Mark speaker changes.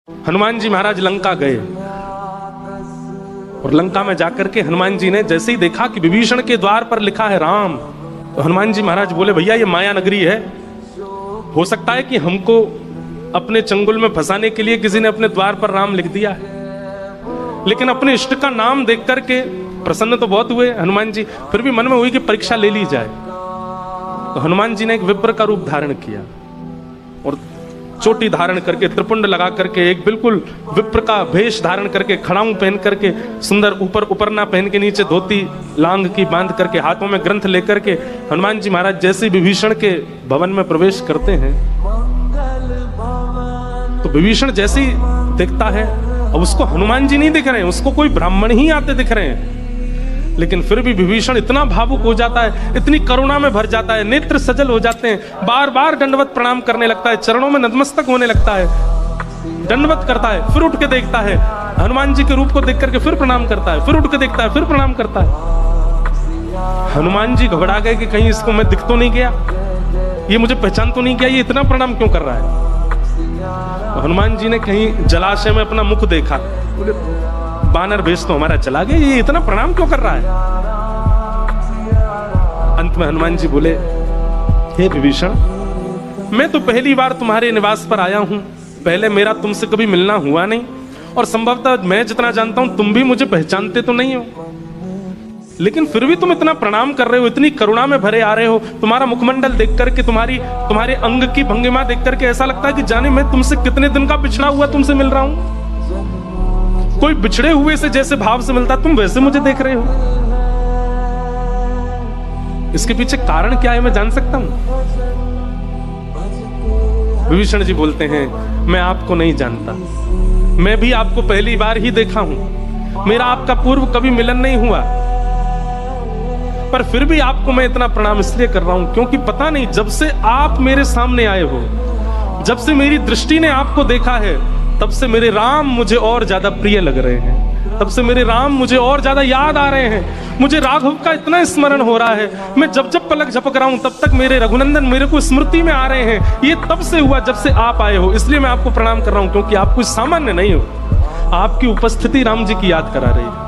Speaker 1: हनुमान जी महाराज लंका गए और लंका में जाकर के हनुमान जी ने जैसे ही देखा कि विभीषण के द्वार पर लिखा है राम, तो हनुमान जी महाराज बोले भैया ये माया नगरी है, हो सकता है कि हमको अपने चंगुल में फंसाने के लिए किसी ने अपने द्वार पर राम लिख दिया है। लेकिन अपने इष्ट का नाम देख करके प्रसन्न तो बहुत हुए हनुमान जी, फिर भी मन में हुई कि परीक्षा ले ली जाए। तो हनुमान जी ने एक विप्र का रूप धारण किया और चोटी धारण करके, त्रिपुंड लगा करके, एक बिल्कुल विप्र का भेष धारण करके, खड़ाऊं पहन करके, सुंदर ऊपर उपरना पहन के, नीचे धोती लांग की बांध करके, हाथों में ग्रंथ लेकर के हनुमान जी महाराज जैसे विभीषण के भवन में प्रवेश करते हैं तो विभीषण जैसे ही देखता है, अब उसको हनुमान जी नहीं दिख रहे हैं, उसको कोई ब्राह्मण ही आते दिख रहे हैं, लेकिन फिर भी विभीषण इतना भावुक हो जाता है, इतनी करुणा में भर जाता है, नेत्र सजल हो जाते हैं, बार बार दंडवत प्रणाम करने लगता है, चरणों में नतमस्तक होने लगता है, दंडवत करता है, फिर उठ के देखता है, हनुमान जी के रूप को देख करके फिर प्रणाम करता है, फिर उठ के देखता है, फिर प्रणाम करता है। हनुमान जी घबरा गए कि कहीं इसको मैं दिख तो नहीं गया, ये मुझे पहचान तो नहीं किया, ये इतना प्रणाम क्यों कर रहा है। तो हनुमान जी ने कहीं जलाशय में अपना मुख देखा, बोले बानर भेष तो हमारा चला गया, ये इतना प्रणाम क्यों कर रहा है। अंत में हनुमान जी बोले हे विभीषण, मैं तो पहली बार तुम्हारे निवास पर आया हूं, पहले मेरा तुमसे कभी मिलना हुआ नहीं, और संभवतः मैं जितना जानता हूं तुम भी मुझे पहचानते तो नहीं हो, लेकिन फिर भी तुम इतना प्रणाम कर रहे हो, इतनी करुणा में भरे आ रहे हो। तुम्हारा मुखमंडल देख करके, तुम्हारे अंग की भंगिमा देख करके ऐसा लगता है कि जाने मैं तुमसे कितने दिन का बिछड़ा हुआ तुमसे मिल रहा हूं, कोई बिछड़े हुए से जैसे भाव से मिलता तुम वैसे मुझे देख रहे हो। इसके पीछे कारण क्या है मैं जान सकता हूं। विभीषण जी बोलते हैं मैं आपको नहीं जानता, मैं भी आपको पहली बार ही देखा हूं, मेरा आपका पूर्व कभी मिलन नहीं हुआ, पर फिर भी आपको मैं इतना प्रणाम इसलिए कर रहा हूं क्योंकि पता नहीं जब से आप मेरे सामने आए हो, जब से मेरी दृष्टि ने आपको देखा है, तब से मेरे राम मुझे और ज्यादा प्रिय लग रहे हैं, तब से मेरे राम मुझे और ज्यादा याद आ रहे हैं, मुझे राघव का इतना स्मरण हो रहा है, मैं जब जब पलक झपक रहा हूं तब तक मेरे रघुनंदन मेरे को स्मृति में आ रहे हैं। ये तब से हुआ जब से आप आए हो, इसलिए मैं आपको प्रणाम कर रहा हूं क्योंकि आप कुछ सामान्य नहीं हो, आपकी उपस्थिति राम जी की याद करा रही है।